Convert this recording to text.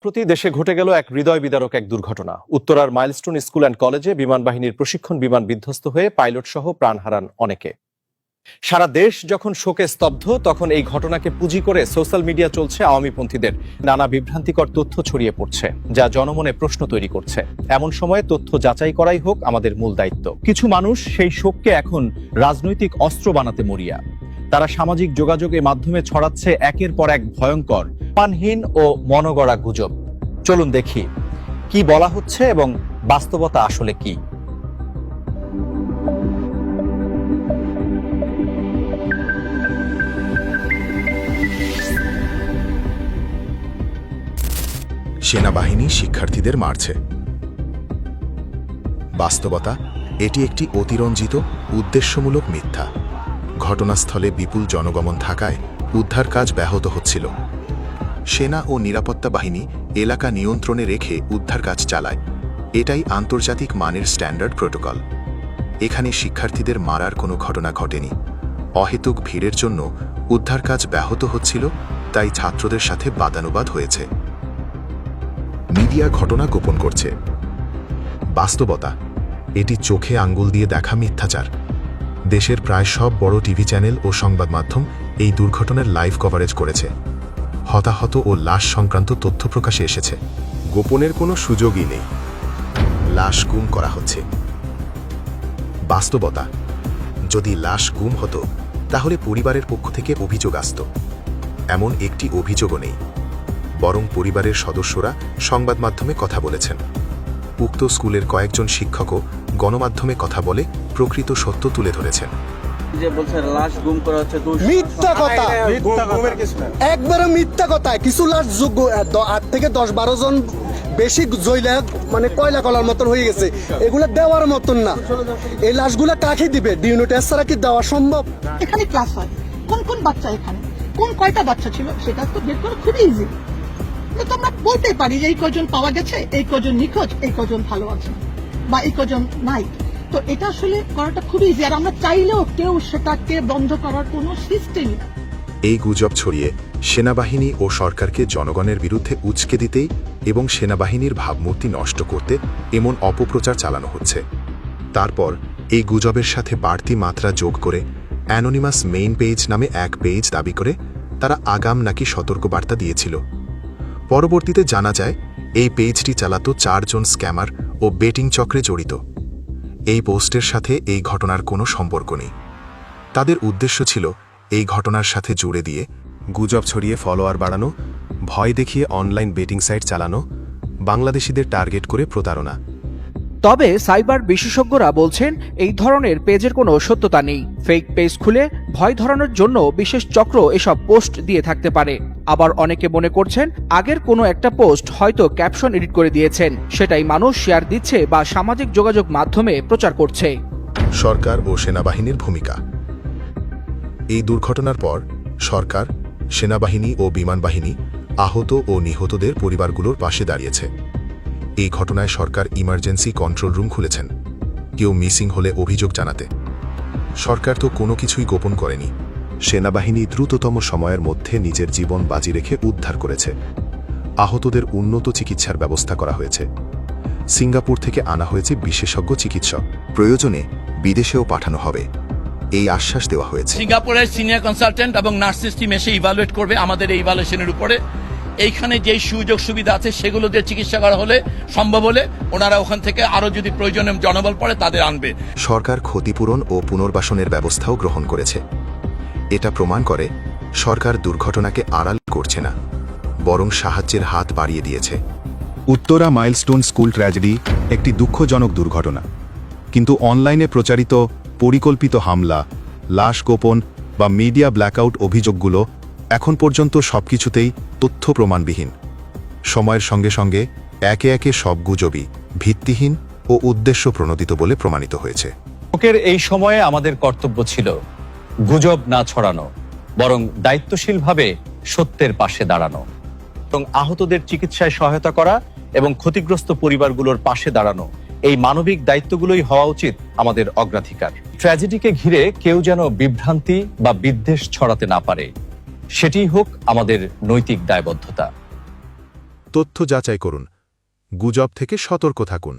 প্রতি দেশে ঘটে গেল এক হৃদয় বিদারক এক দুর্ঘটনা। উত্তরার মাইলস্টোন স্কুল অ্যান্ড কলেজে বিমান বাহিনীর প্রশিক্ষণ বিমান বিধ্বস্ত হয়ে পাইলট সহ প্রাণ হারান অনেকে। সারা দেশ যখন শোকে স্তব্ধ, তখন এই ঘটনাকে পুঁজি করে সোশ্যাল মিডিয়া চলছে আওয়ামীপন্থীদের নানা বিভ্রান্তিকর তথ্য ছড়িয়ে পড়ছে, যা জনমনে প্রশ্ন তৈরি করছে। এমন সময়ে তথ্য যাচাই করাই হোক আমাদের মূল দায়িত্ব। কিছু মানুষ সেই শোককে এখন রাজনৈতিক অস্ত্র বানাতে মরিয়া। তারা সামাজিক যোগাযোগের মাধ্যমে ছড়াচ্ছে একের পর এক ভয়ঙ্কর, প্রমাণহীন ও মনগড়া গুজব। চলুন দেখি কি বলা হচ্ছে এবং বাস্তবতা আসলে কি। সেনাবাহিনী শিক্ষার্থীদের মারছে। বাস্তবতা, এটি একটি অতিরঞ্জিত উদ্দেশ্যমূলক মিথ্যা। ঘটনাস্থলে বিপুল জনগমন থাকায় উদ্ধার কাজ ব্যাহত হচ্ছিল। সেনা ও নিরাপত্তা বাহিনী এলাকা নিয়ন্ত্রণে রেখে উদ্ধার কাজ চালায়। এটাই আন্তর্জাতিক মানের স্ট্যান্ডার্ড প্রোটোকল। এখানে শিক্ষার্থীদের মারার কোনো ঘটনা ঘটেনি। অহেতুক ভিড়ের জন্য উদ্ধার কাজ ব্যাহত হচ্ছিল, তাই ছাত্রদের সাথে বাদানুবাদ হয়েছে। মিডিয়া ঘটনা গোপন করছে। বাস্তবতা, এটি চোখে আঙ্গুল দিয়ে দেখা মিথ্যাচার। দেশের প্রায় সব বড় টিভি চ্যানেল ও সংবাদ মাধ্যম এই দুর্ঘটনার লাইভ কভারেজ করেছে। হতাহত ও লাশ সংক্রান্ত তথ্য প্রকাশে এসেছে। গোপনের কোনো সুযোগই নেই। লাশ গুম করা হচ্ছে। বাস্তবতা, যদি লাশ গুম হতো তাহলে পরিবারের পক্ষ থেকে অভিযোগ আসত। এমন একটি অভিযোগও নেই, বরং পরিবারের সদস্যরা সংবাদ মাধ্যমে কথা বলেছেন। উক্ত স্কুলের কয়েকজন শিক্ষকও গণমাধ্যমে কথা বলে প্রকৃত সত্য তুলে ধরেছেন। মিথ্যা কথা, একবারে মিথ্যা কথা। কিছু লাশ 8 থেকে 10-12 জন বেশি জইলা কয়লা কলার মতন হয়ে গেছে, এগুলো দেওয়ার মতন না। এই লাশগুলো কাকে দিবে? ডিএনএ টেস্ট ছাড়া কি দেওয়া সম্ভব? এখানে ক্লাস হয়, কোন কোন বাচ্চা এখানে, কোন কয়টা বাচ্চা ছিল সেটা তো বের করা খুবই ইজি। তো আমরা বলতে পারি যে এই কজন পাওয়া গেছে, এই কজন নিখোঁজ, এই কজন ভালো আছে, বা এই কজন নাই। তো এটা আসলে করাটা খুবই ইজি, আর আমরা চাইলেও কেউ সেটাকে বন্ধ করার কোনো সিস্টেম। এই গুজব ছড়িয়ে সেনাবাহিনী ও সরকারকে জনগণের বিরুদ্ধে উচকে দিতেই এবং সেনাবাহিনীর ভাবমূর্তি নষ্ট করতে এমন অপপ্রচার চালানো হচ্ছে। তারপর এই গুজবের সাথে বাড়তি মাত্রা যোগ করে অ্যানোনিমাস মেইন পেজ নামে এক পেজ দাবি করে তারা আগাম নাকি সতর্কবার্তা দিয়েছিল। পরবর্তীতে জানা যায় এই পেজটি চালাতো 4 জন স্ক্যামার ও বেটিং চক্রে জড়িত। এই পোস্টের সাথে এই ঘটনার কোনো সম্পর্ক নেই। তাদের উদ্দেশ্য ছিল এই ঘটনার সাথে জুড়ে দিয়ে গুজব ছড়িয়ে ফলোয়ার বাড়ানো, ভয় দেখিয়ে অনলাইন বেটিং সাইট চালানো, বাংলাদেশিদের টার্গেট করে প্রতারণা। তবে সাইবার বিশেষজ্ঞরা বলছেন এই ধরনের পেজের কোনো সত্যতা নেই। ফেক পেজ খুলে ভয় ধরানোর জন্য বিশেষ চক্র এসব পোস্ট দিয়ে থাকতে পারে। আবার অনেকে মনে করছেন আগের কোনো একটা পোস্ট হয়তো ক্যাপশন এডিট করে দিয়েছেন, সেটাই মানুষ শেয়ার দিচ্ছে বা সামাজিক যোগাযোগ মাধ্যমে প্রচার করছে। সরকার ও সেনাবাহিনীর ভূমিকা। এই দুর্ঘটনার পর সরকার, সেনাবাহিনী ও বিমান বাহিনী আহত ও নিহতদের পরিবারগুলোর পাশে দাঁড়িয়েছে। এই ঘটনায় সরকার ইমার্জেন্সি কন্ট্রোল রুম খুলেছেন কেউ মিসিং হলে অভিযোগ জানাতে। সরকার তো কোনো কিছুই গোপন করেনি। সেনাবাহিনী দ্রুততম সময়ের মধ্যে নিজের জীবন বাজি রেখে উদ্ধার করেছে। আহতদের উন্নত চিকিৎসার ব্যবস্থা করা হয়েছে। সিঙ্গাপুর থেকে আনা হয়েছে বিশেষজ্ঞ চিকিৎসক, প্রয়োজনে বিদেশেও পাঠানো হবে, এই আশ্বাস দেওয়া হয়েছে। সিঙ্গাপুরের সিনিয়র কনসালটেন্ট এবং নার্সিস টিম এসে ইভালুয়েট করবে আমাদের এই ইভালুয়েশনের উপরে। এইখানে যে সুযোগ সুবিধা আছে সেগুলো দিয়ে চিকিৎসা করা হলে, সম্ভব হলে ওনারা ওখান থেকে আরো যদি প্রয়োজনে জনবল পড়ে তাদের আনবে। সরকার ক্ষতিপূরণ ও পুনর্বাসনের ব্যবস্থাও গ্রহণ করেছে। এটা প্রমাণ করে সরকার দুর্ঘটনাকে আড়াল করছে না, বরং সাহায্যের হাত বাড়িয়ে দিয়েছে। উত্তরা মাইলস্টোন স্কুল ট্র্যাজেডি একটি দুঃখজনক দুর্ঘটনা, কিন্তু অনলাইনে প্রচারিত পরিকল্পিত হামলা, লাশ গোপন বা মিডিয়া ব্ল্যাকআউট অভিযোগগুলো এখন পর্যন্ত সবকিছুতেই তথ্য প্রমাণবিহীন। সময়ের সঙ্গে সঙ্গে একে একে সব গুজবই ভিত্তিহীন ও উদ্দেশ্য প্রণোদিত বলে প্রমাণিত হয়েছে। শোকের এই সময়ে আমাদের কর্তব্য ছিল গুজব না ছড়ানো, বরং দায়িত্বশীলভাবে সত্যের পাশে দাঁড়ানো, এবং আহতদের চিকিৎসায় সহায়তা করা এবং ক্ষতিগ্রস্ত পরিবারগুলোর পাশে দাঁড়ানো। এই মানবিক দায়িত্বগুলোই হওয়া উচিত আমাদের অগ্রাধিকার। ট্র্যাজেডিকে ঘিরে কেউ যেন বিভ্রান্তি বা বিদ্বেষ ছড়াতে না পারে, সেটিই হোক আমাদের নৈতিক দায়বদ্ধতা। তথ্য যাচাই করুন, গুজব থেকে সতর্ক থাকুন।